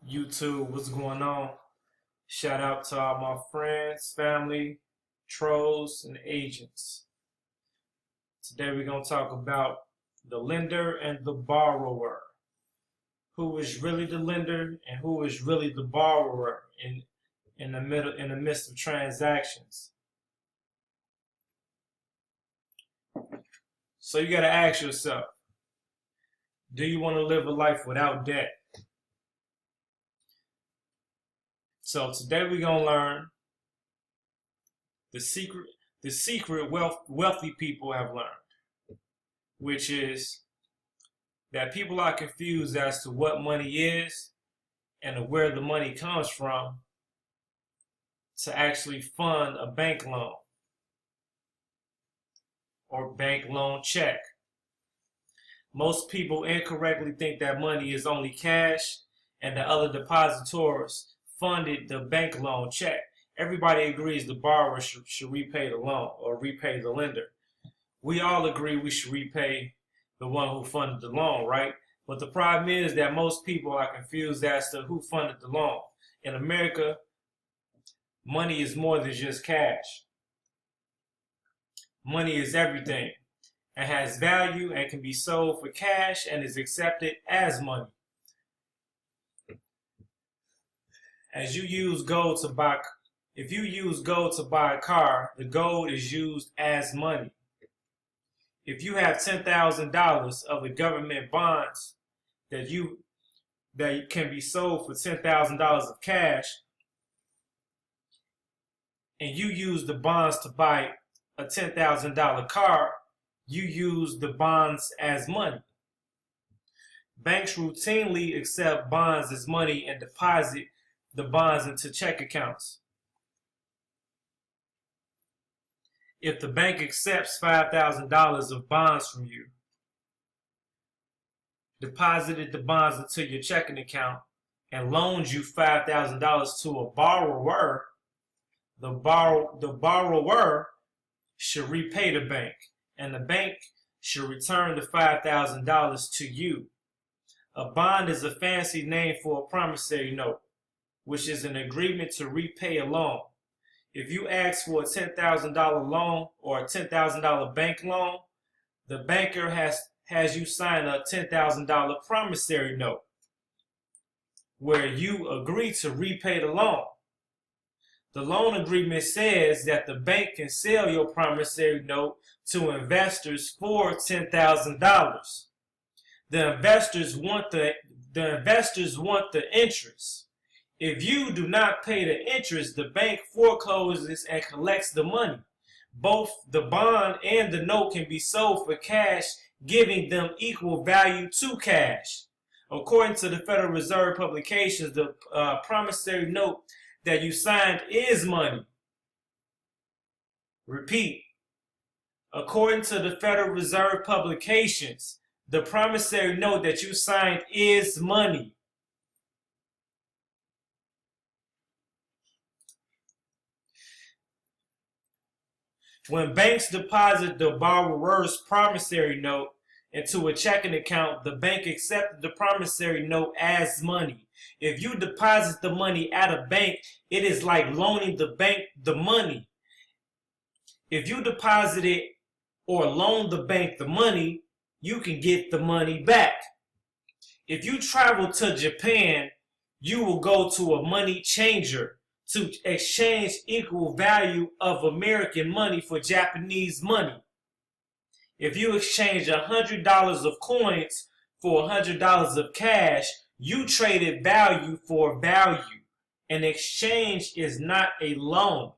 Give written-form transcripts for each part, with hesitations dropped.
YouTube, what's going on? Shout out to all my friends, family, trolls, and agents. Today we're going to talk about the lender and the borrower. Who is really the lender and who is really the borrower in the midst of transactions. So you got to ask yourself, do you want to live a life without debt? So today we're gonna learn the secret wealthy people have learned, which is that people are confused as to what money is and where the money comes from to actually fund a bank loan or bank loan check. Most people incorrectly think that money is only cash and the other depositors funded the bank loan check. Everybody agrees the borrower should repay the loan or repay the lender. We all agree we should repay the one who funded the loan, right? But the problem is that most people are confused as to who funded the loan. In America, money is more than just cash. Money is everything. It has value and can be sold for cash and is accepted as money. As you use gold to buy, if you use gold to buy a car, the gold is used as money. If you have $10,000 of the government bonds that can be sold for $10,000 of cash, and you use the bonds to buy a $10,000 car, you use the bonds as money. Banks routinely accept bonds as money and deposit the bonds into check accounts. If the bank accepts $5,000 of bonds from you, deposited the bonds into your checking account, and loaned you $5,000 to a borrower, the borrower should repay the bank, and the bank should return the $5,000 to you. A bond is a fancy name for a promissory note, which is an agreement to repay a loan. If you ask for a $10,000 loan or a $10,000 bank loan, the banker has you sign a $10,000 promissory note where you agree to repay the loan. The loan agreement says that the bank can sell your promissory note to investors for $10,000. The investors want the interest. If you do not pay the interest, the bank forecloses and collects the money. Both the bond and the note can be sold for cash, giving them equal value to cash. According to the Federal Reserve publications, the promissory note that you signed is money. Repeat. According to the Federal Reserve publications, the promissory note that you signed is money. When banks deposit the borrower's promissory note into a checking account, the bank accepts the promissory note as money. If you deposit the money at a bank, it is like loaning the bank the money. If you deposit it or loan the bank the money, you can get the money back. If you travel to Japan, you will go to a money changer to exchange equal value of American money for Japanese money. If you exchange $100 of coins for $100 of cash, you traded value for value. An exchange is not a loan.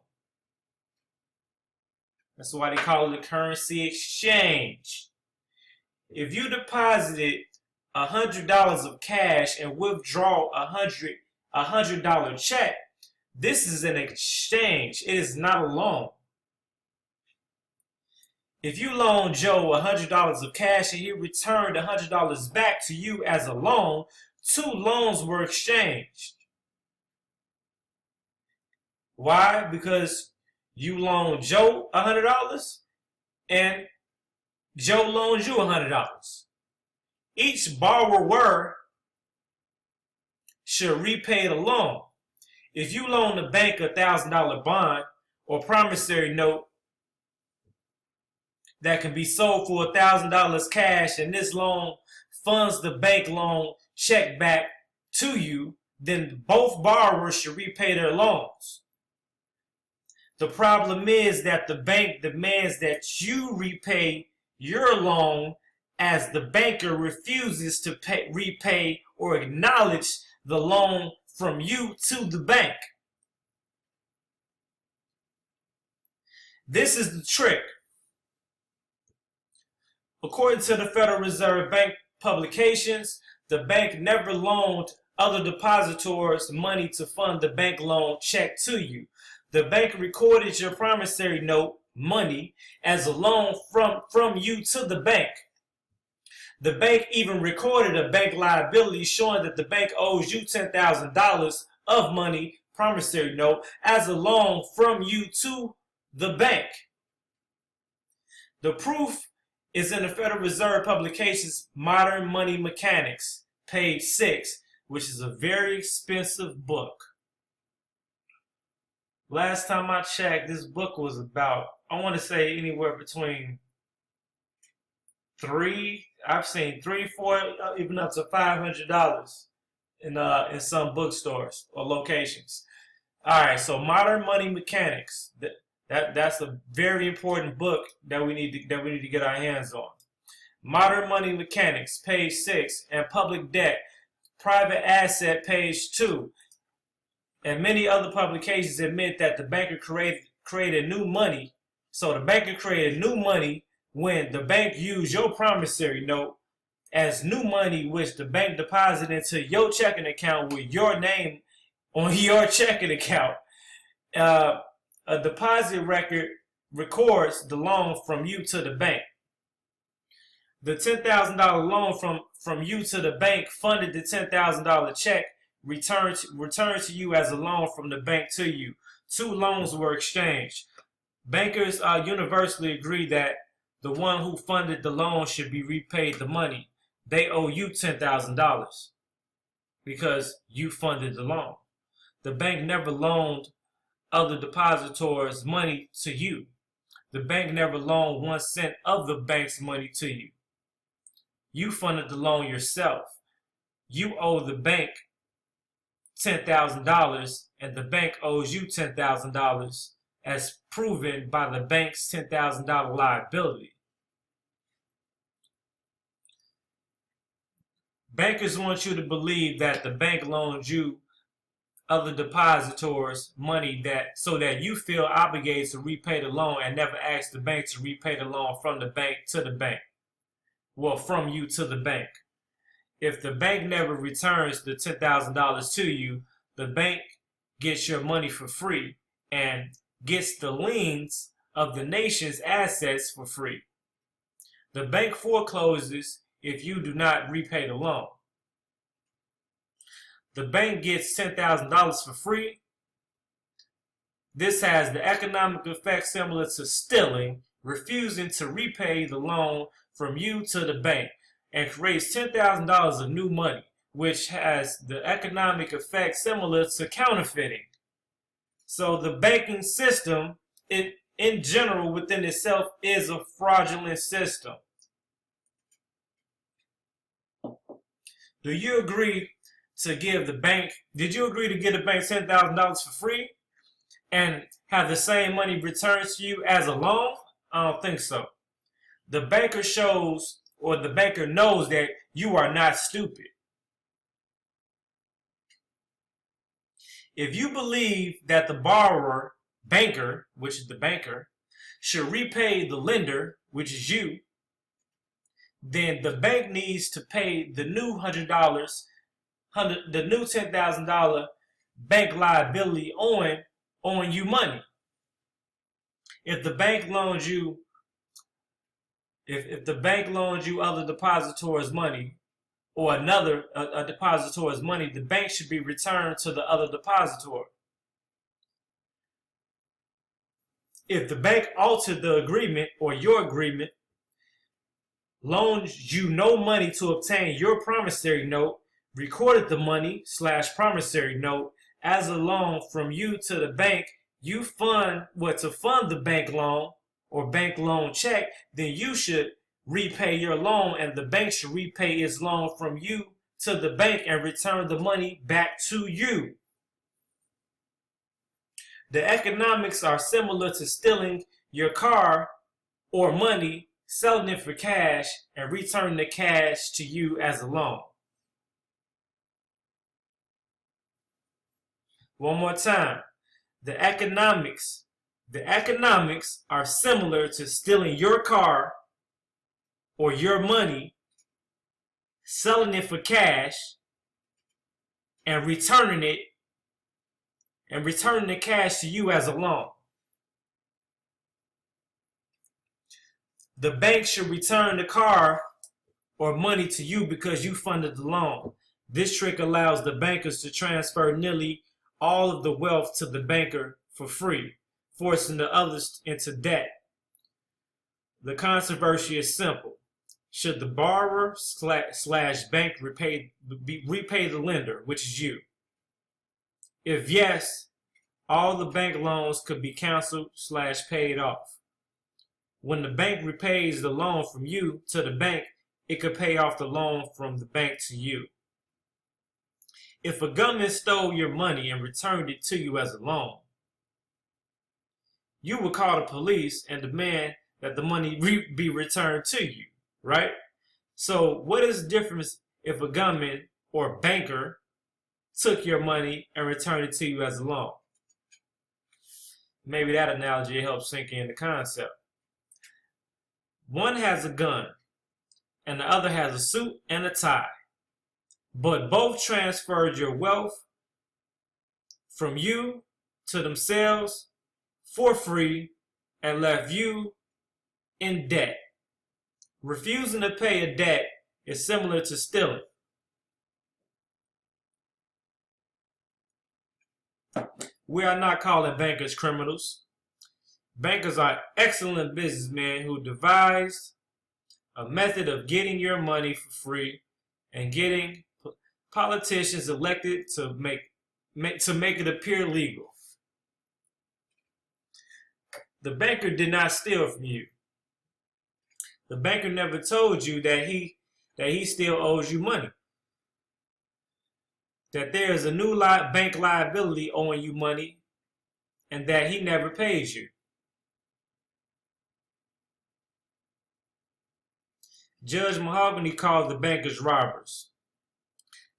That's why they call it a currency exchange. If you deposited $100 of cash and withdraw a $100 check, this is an exchange. It is not a loan. If you loan Joe $100 of cash and he returned $100 back to you as a loan, two loans were exchanged. Why? Because you loaned Joe $100 and Joe loans you $100. Each borrower should repay the loan. If you loan the bank a $1,000 bond or promissory note that can be sold for $1,000 cash, and this loan funds the bank loan check back to you, then both borrowers should repay their loans. The problem is that the bank demands that you repay your loan, as the banker refuses to repay or acknowledge the loan from you to the bank. This is the trick. According to the Federal Reserve Bank publications, the bank never loaned other depositors money to fund the bank loan check to you. The bank recorded your promissory note money as a loan from you to the bank. The bank even recorded a bank liability showing that the bank owes you $10,000 of money, promissory note, as a loan from you to the bank. The proof is in the Federal Reserve publications Modern Money Mechanics, page 6, which is a very expensive book. Last time I checked, this book was about, I want to say, anywhere between I've seen $3, $4, even up to $500 in some bookstores or locations. All right, so Modern Money Mechanics. That's a very important book that we need to get our hands on. Modern Money Mechanics, page 6, and Public Debt, Private Asset, page 2, and many other publications admit that the banker created new money. So the banker created new money when the bank used your promissory note as new money, which the bank deposited into your checking account with your name on your checking account. A deposit record records the loan from you to the bank. The $10,000 loan from you to the bank funded the $10,000 check returned to you as a loan from the bank to you. Two loans were exchanged. Bankers universally agree that the one who funded the loan should be repaid the money. They owe you $10,000 because you funded the loan. The bank never loaned other depositors money to you. The bank never loaned 1 cent of the bank's money to you. You funded the loan yourself. You owe the bank $10,000 and the bank owes you $10,000 as proven by the bank's $10,000 liability. Bankers want you to believe that the bank loaned you other depositors money so that you feel obligated to repay the loan and never ask the bank to repay the loan from the bank to the bank. Well, from you to the bank. If the bank never returns the $10,000 to you, the bank gets your money for free and gets the liens of the nation's assets for free. The bank forecloses if you do not repay the loan. The bank gets $10,000 for free. This has the economic effect similar to stealing, refusing to repay the loan from you to the bank, and creates $10,000 of new money, which has the economic effect similar to counterfeiting. So the banking system, in general, within itself, is a fraudulent system. Do you agree to give the bank, did you agree to give the bank $10,000 for free and have the same money returned to you as a loan? I don't think so. The banker shows, or the banker knows, that you are not stupid. If you believe that the borrower, banker, which is the banker, should repay the lender, which is you, then the bank needs to pay the new the new $10,000 bank liability on you money. If the bank loans you, if the bank loans you other depositors money, or a depositor's money, the bank should be returned to the other depositor. If the bank altered the agreement or your agreement, loans you no money to obtain your promissory note, recorded the money / promissory note as a loan from you to the bank, you fund to fund the bank loan or bank loan check, then you should repay your loan and the bank should repay its loan from you to the bank and return the money back to you. The economics are similar to stealing your car or money, selling it for cash, and returning the cash to you as a loan. One more time. The economics are similar to stealing your car or your money, selling it for cash, and returning the cash to you as a loan. The bank should return the car or money to you because you funded the loan. This trick allows the bankers to transfer nearly all of the wealth to the banker for free, forcing the others into debt. The controversy is simple. Should the borrower / bank repay the lender, which is you? If yes, all the bank loans could be canceled / paid off. When the bank repays the loan from you to the bank, it could pay off the loan from the bank to you. If a gunman stole your money and returned it to you as a loan, you would call the police and demand that the money be returned to you, right? So what is the difference if a gunman or banker took your money and returned it to you as a loan? Maybe that analogy helps sink in the concept. One has a gun and the other has a suit and a tie, but both transferred your wealth from you to themselves for free and left you in debt. Refusing to pay a debt is similar to stealing. We are not calling bankers criminals. Bankers are excellent businessmen who devised a method of getting your money for free and getting politicians elected to make it appear legal. The banker did not steal from you. The banker never told you that he still owes you money. That there is a new bank liability owing you money and that he never paid you. Judge Mahogany called the bankers robbers.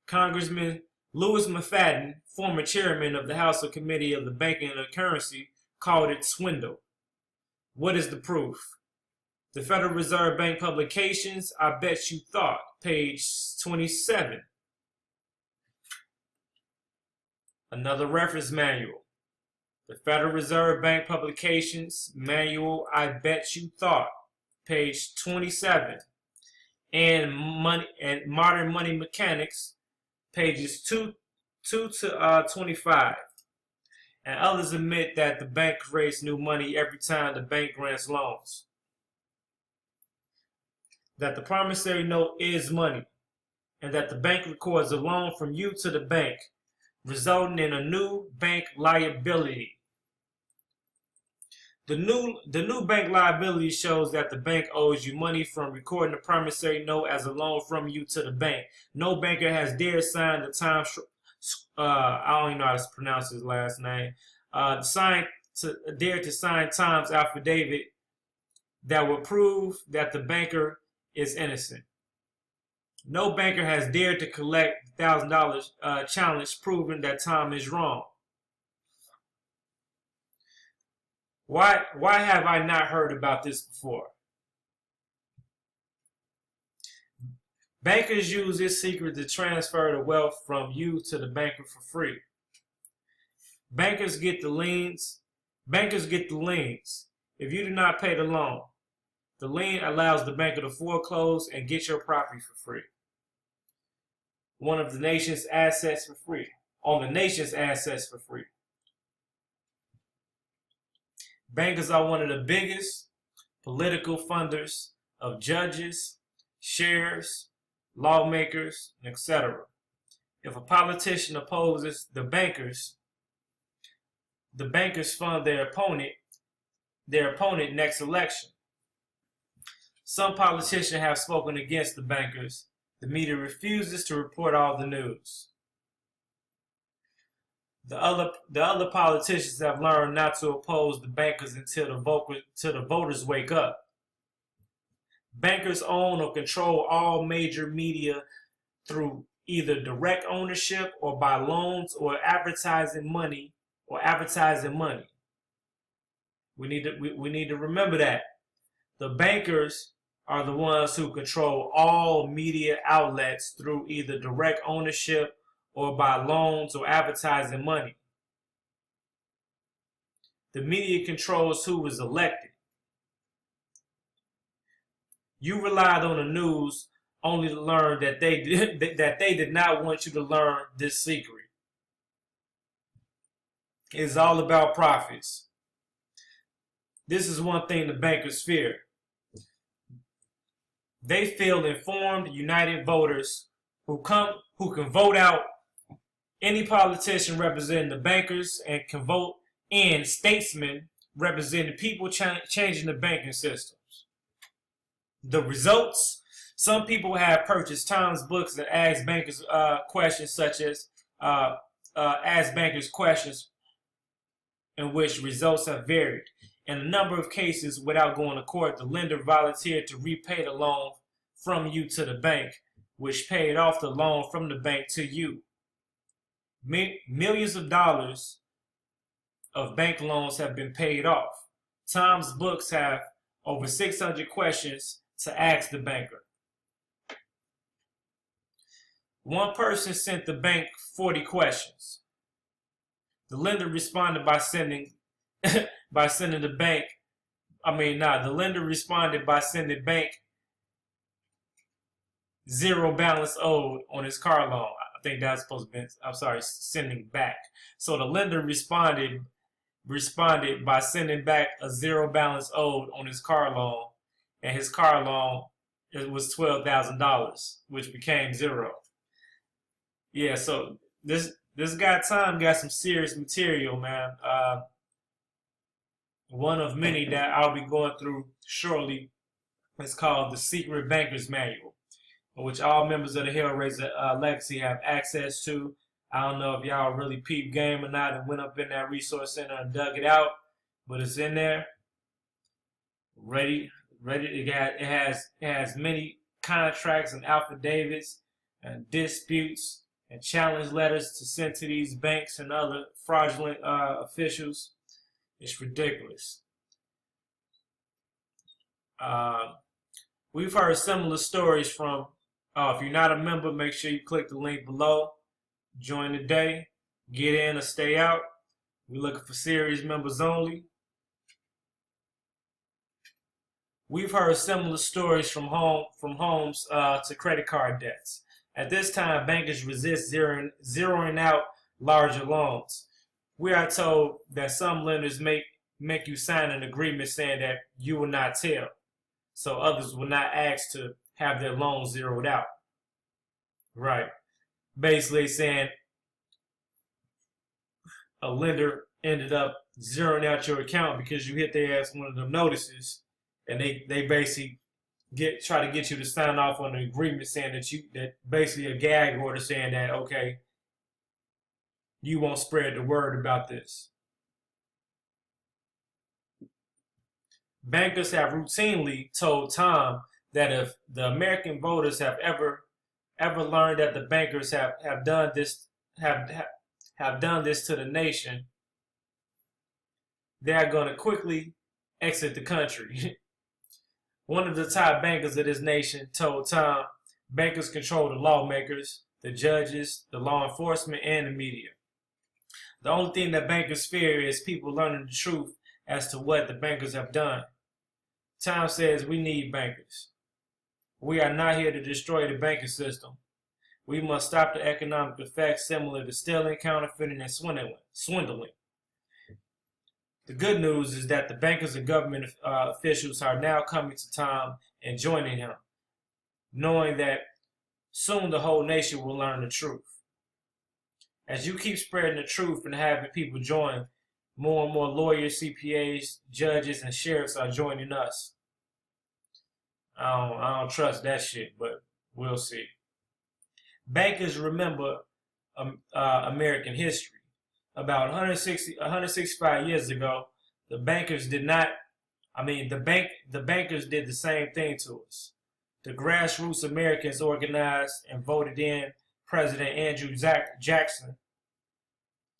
Congressman Louis McFadden, former chairman of the House Committee of the Banking and the Currency, called it swindle. What is the proof? The Federal Reserve Bank publications, I Bet You Thought, page 27. Another reference manual. The Federal Reserve Bank publications manual, I Bet You Thought, page 27. And Modern Money Mechanics, pages 2 to 25. And others admit that the bank creates new money every time the bank grants loans. That the promissory note is money, and that the bank records a loan from you to the bank, resulting in a new bank liability. The new bank liability shows that the bank owes you money from recording the promissory note as a loan from you to the bank. No banker has dared sign the I don't even know how to pronounce his last name. Dare to sign Tom's affidavit that would prove that the banker is innocent. No banker has dared to collect $1,000 challenge proving that Tom is wrong. Why have I not heard about this before? Bankers use this secret to transfer the wealth from you to the banker for free. Bankers get the liens. If you do not pay the loan, the lien allows the banker to foreclose and get your property for free. On the nation's assets for free. Bankers are one of the biggest political funders of judges, sheriffs, lawmakers, etc. If a politician opposes the bankers fund their opponent next election. Some politicians have spoken against the bankers. The media refuses to report all the news. The other politicians have learned not to oppose the bankers until the voters wake up. Bankers own or control all major media through either direct ownership or by loans or advertising money. We need to remember that. The bankers are the ones who control all media outlets through either direct ownership or by loans or advertising money. The media controls who is elected. You relied on the news only to learn that they did not want you to learn this secret. It's all about profits. This is one thing the bankers fear. They feel informed, united voters who can vote out any politician representing the bankers and can vote in statesmen representing people changing the banking systems. The results: some people have purchased Tom's books and asked bankers questions such as questions in which results have varied. In a number of cases, without going to court, the lender volunteered to repay the loan from you to the bank, which paid off the loan from the bank to you. Millions of dollars of bank loans have been paid off. Tom's books have over 600 questions to ask the banker. One person sent the bank 40 questions. The lender responded by sending the lender responded by sending bank zero balance owed on his car loan. I think that's supposed to be, sending back. So the lender responded by sending back a zero balance owed on his car loan, and his car loan, it was $12,000, which became zero. Yeah, so this guy Tom got some serious material, man. One of many that I'll be going through shortly is called The Secret Banker's Manual, which all members of the Hellraiser Legacy have access to. I don't know if y'all really peep game or not and went up in that resource center and dug it out, but it's in there. Ready. It has many contracts and affidavits and disputes and challenge letters to send to these banks and other fraudulent officials. It's ridiculous. We've heard similar stories from, if you're not a member, make sure you click the link below. Join today. Get in or stay out. We're looking for series members only. We've heard similar stories from homes to credit card debts. At this time, bankers resist zeroing out larger loans. We are told that some lenders make you sign an agreement saying that you will not tell, so others will not ask to have their loans zeroed out. Right. Basically saying a lender ended up zeroing out your account because you hit their ass one of them notices, and they basically try to get you to sign off on an agreement saying that basically a gag order saying that, okay, you won't spread the word about this. Bankers have routinely told Tom that if the American voters have ever learned that the bankers have done this to the nation, they are going to quickly exit the country. One of the top bankers of this nation told Tom, bankers control the lawmakers, the judges, the law enforcement, and the media. The only thing that bankers fear is people learning the truth as to what the bankers have done. Tom says we need bankers. We are not here to destroy the banking system. We must stop the economic effects similar to stealing, counterfeiting, and swindling. The good news is that the bankers and government officials are now coming to Tom and joining him, knowing that soon the whole nation will learn the truth. As you keep spreading the truth and having people join, more and more lawyers, CPAs, judges, and sheriffs are joining us. I don't trust that shit, but we'll see. Bankers remember American history. About 165 years ago, the bankers did not. The bankers did the same thing to us. The grassroots Americans organized and voted in President Andrew Jackson.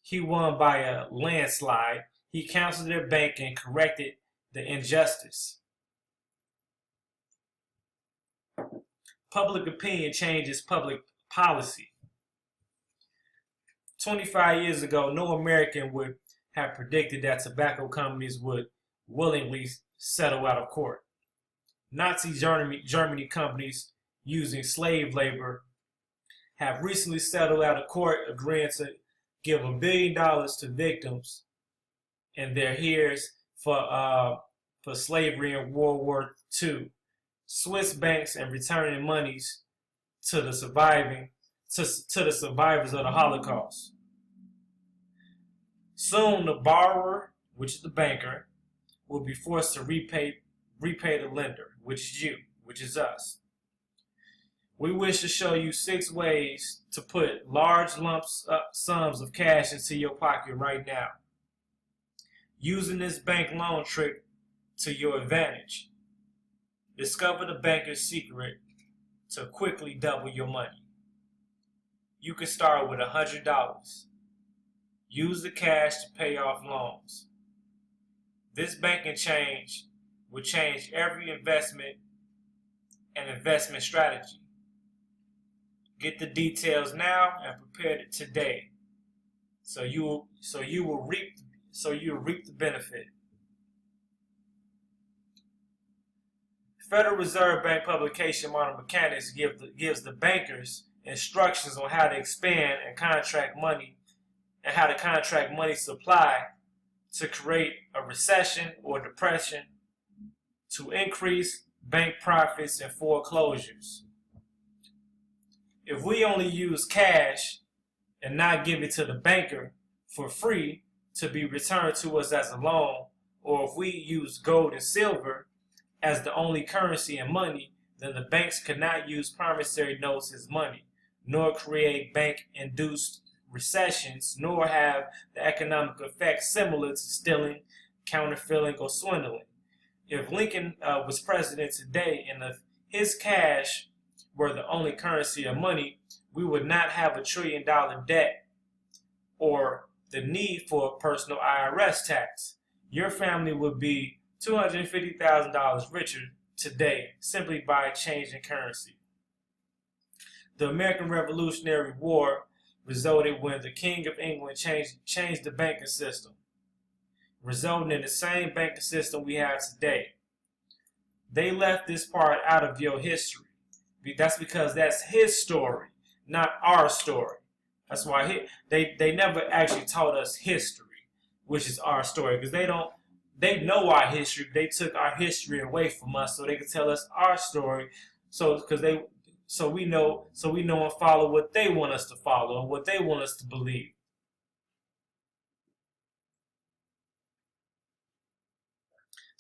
He won by a landslide. He counseled their bank and corrected the injustice. Public opinion changes public policy. 25 years ago, no American would have predicted that tobacco companies would willingly settle out of court. Nazi Germany companies using slave labor have recently settled out of court, agreeing to give $1 billion to victims and their heirs for slavery in World War II. Swiss banks and returning monies to the survivors of the Holocaust. Soon, the borrower, which is the banker, will be forced to repay the lender, which is you, which is us. We wish to show you 6 ways to put large sums of cash into your pocket right now, using this bank loan trick to your advantage. Discover the banker's secret to quickly double your money. You can start with $100. Use the cash to pay off loans. This banking change will change every investment and investment strategy. Get the details now and prepare it today, so you will reap the benefit. Federal Reserve Bank publication Modern Mechanics gives the bankers instructions on how to expand and contract money and how to contract money supply to create a recession or depression, to increase bank profits and foreclosures. If we only use cash and not give it to the banker for free to be returned to us as a loan, or if we use gold and silver as the only currency and money, then the banks cannot use promissory notes as money, nor create bank-induced recessions, nor have the economic effects similar to stealing, counterfeiting, or swindling. If Lincoln was president today and if his cash were the only currency or money, we would not have $1 trillion debt or the need for a personal IRS tax. Your family would be $250,000 richer today simply by changing currency. The American Revolutionary War resulted when the King of England changed the banking system, resulting in the same banking system we have today. They left this part out of your history. That's because that's his story, not our story. That's why they never actually taught us history, which is our story, because they know our history. They took our history away from us so they could tell us our story. So we know and follow what they want us to follow and what they want us to believe.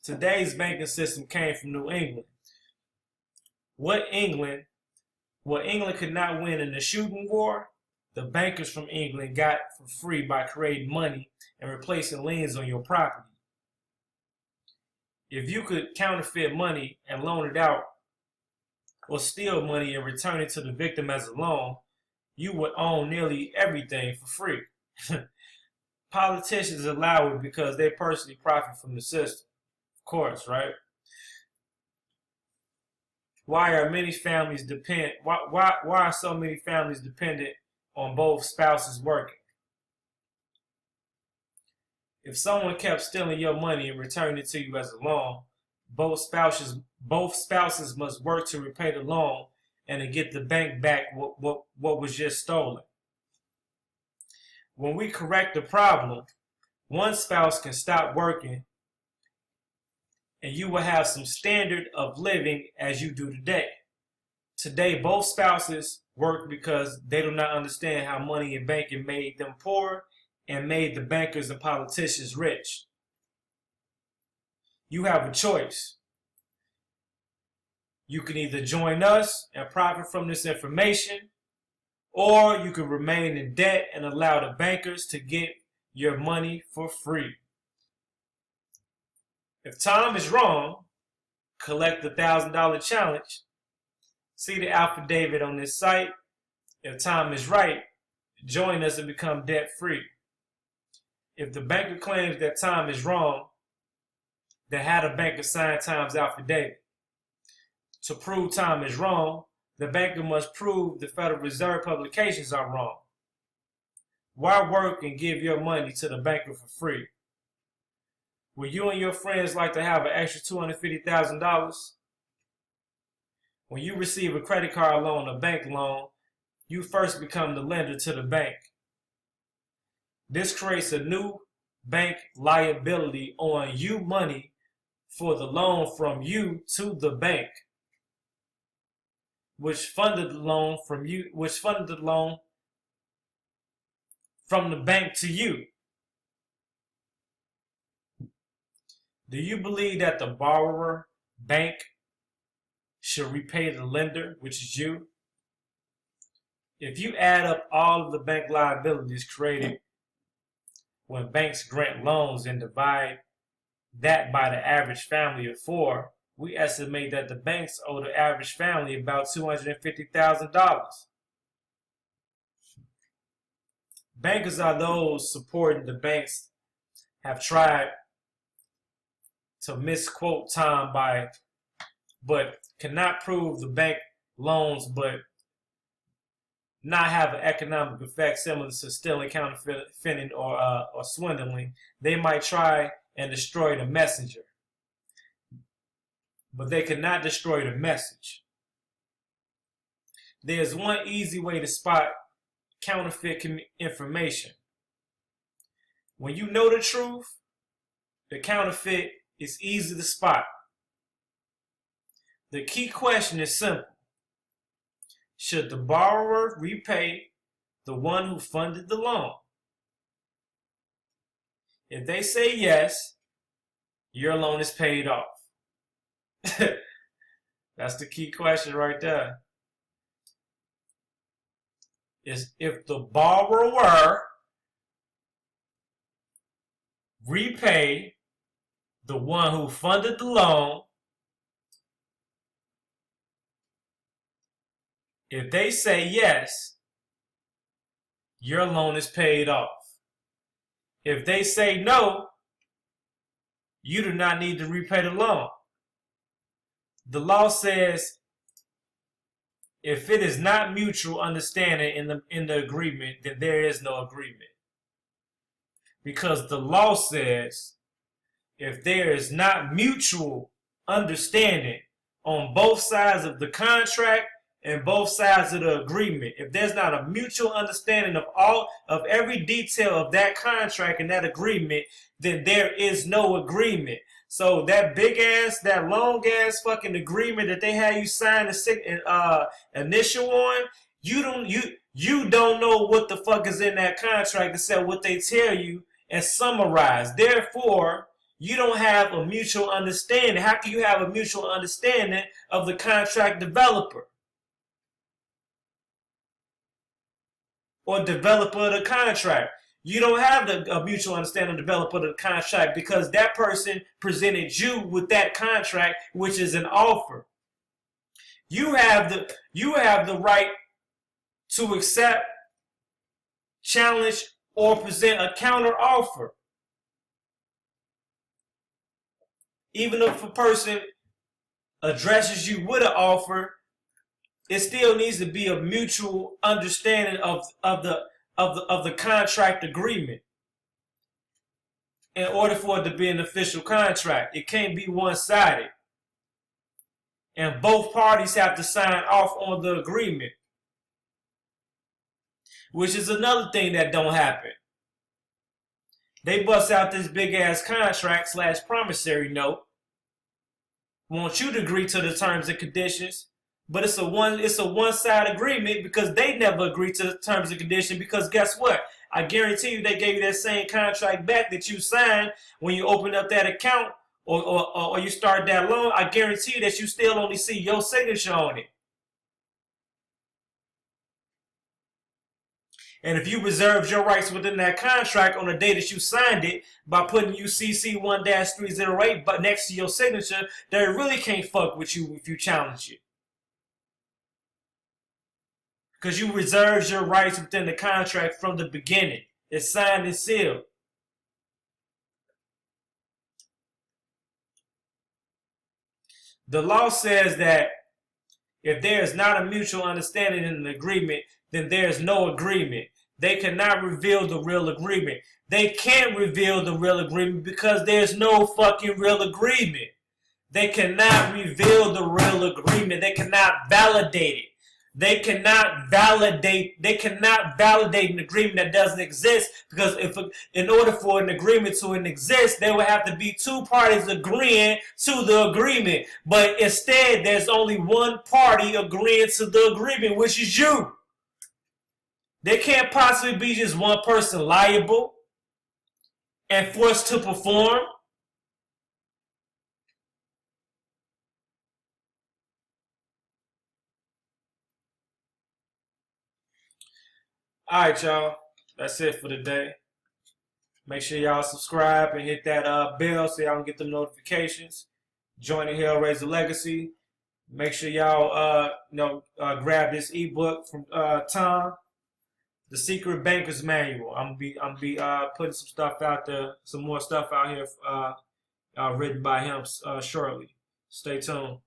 Today's banking system came from New England. What England could not win in the shooting war, the bankers from England got for free by creating money and replacing liens on your property. If you could counterfeit money and loan it out, or steal money and return it to the victim as a loan, you would own nearly everything for free. Politicians allow it because they personally profit from the system. Of course, right? Why are so many families dependent on both spouses working? If someone kept stealing your money and returning it to you as a loan, both spouses must work to repay the loan and to get the bank back what was just stolen. When we correct the problem, one spouse can stop working and you will have some standard of living as you do today. Today, both spouses work because they do not understand how money in banking made them poor and made the bankers and politicians rich. You have a choice. You can either join us and profit from this information, or you can remain in debt and allow the bankers to get your money for free. If Tom is wrong, collect the $1,000 challenge. See the affidavit on this site. If Tom is right, join us and become debt free. If the banker claims that Tom is wrong, then have the banker sign Tom's affidavit. To prove Tom is wrong, the banker must prove the Federal Reserve publications are wrong. Why work and give your money to the banker for free? Would you and your friends like to have an extra $250,000? When you receive a credit card loan or bank loan, you first become the lender to the bank. This creates a new bank liability on you money for the loan from you to the bank, which funded the loan from the bank to you. Do you believe that the borrower bank should repay the lender, which is you? If you add up all of the bank liabilities created when banks grant loans and divide that by the average family of 4, we estimate that the banks owe the average family about $250,000. Bankers are those supporting the banks have tried to misquote Tom but cannot prove the bank loans but not have an economic effect similar to stealing, counterfeiting, or swindling. They might try and destroy the messenger, but they cannot destroy the message. There's one easy way to spot counterfeit information. When you know the truth, the counterfeit is easy to spot. The key question is simple. Should the borrower repay the one who funded the loan? If they say yes, your loan is paid off. That's the key question right there. Is if the borrower repay the one who funded the loan, if they say yes, your loan is paid off. If they say no, you do not need to repay the loan. The law says if it is not mutual understanding in the agreement, then there is no agreement. Because the law says if there is not mutual understanding on both sides of the contract and both sides of the agreement, if there's not a mutual understanding of every detail of that contract and that agreement, then there is no agreement. So that that long ass fucking agreement that they had you sign the initial on, you don't know what the fuck is in that contract except what they tell you and summarize. Therefore, you don't have a mutual understanding. How can you have a mutual understanding of the contract developer or developer of the contract? You don't have a mutual understanding of the developer of the contract because that person presented you with that contract, which is an offer. You have the right to accept, challenge, or present a counter offer. Even if a person addresses you with an offer, it still needs to be a mutual understanding of the contract agreement in order for it to be an official contract. It can't be one-sided. And both parties have to sign off on the agreement, which is another thing that don't happen. They bust out this big-ass contract / promissory note, want you to agree to the terms and conditions, But it's a one-side agreement because they never agreed to the terms and conditions. Because guess what? I guarantee you they gave you that same contract back that you signed when you opened up that account or you started that loan. I guarantee you that you still only see your signature on it. And if you reserved your rights within that contract on the day that you signed it by putting UCC 1-308 but next to your signature, they really can't fuck with you if you challenge it. Because you reserved your rights within the contract from the beginning. It's signed and sealed. The law says that if there is not a mutual understanding in an agreement, then there is no agreement. They cannot reveal the real agreement. They can't reveal the real agreement because there's no fucking real agreement. They cannot reveal the real agreement. They cannot validate it. They cannot validate an agreement that doesn't exist, because in order for an agreement to exist, there would have to be two parties agreeing to the agreement. But instead, there's only one party agreeing to the agreement, which is you. There can't possibly be just one person liable and forced to perform. All right, y'all. That's it for today. Make sure y'all subscribe and hit that bell so y'all can get the notifications. Join the Hellraiser Legacy. Make sure y'all grab this ebook from Tom, The Secret Banker's Manual. I'm gonna be putting some stuff out there, some more stuff out here written by him shortly. Stay tuned.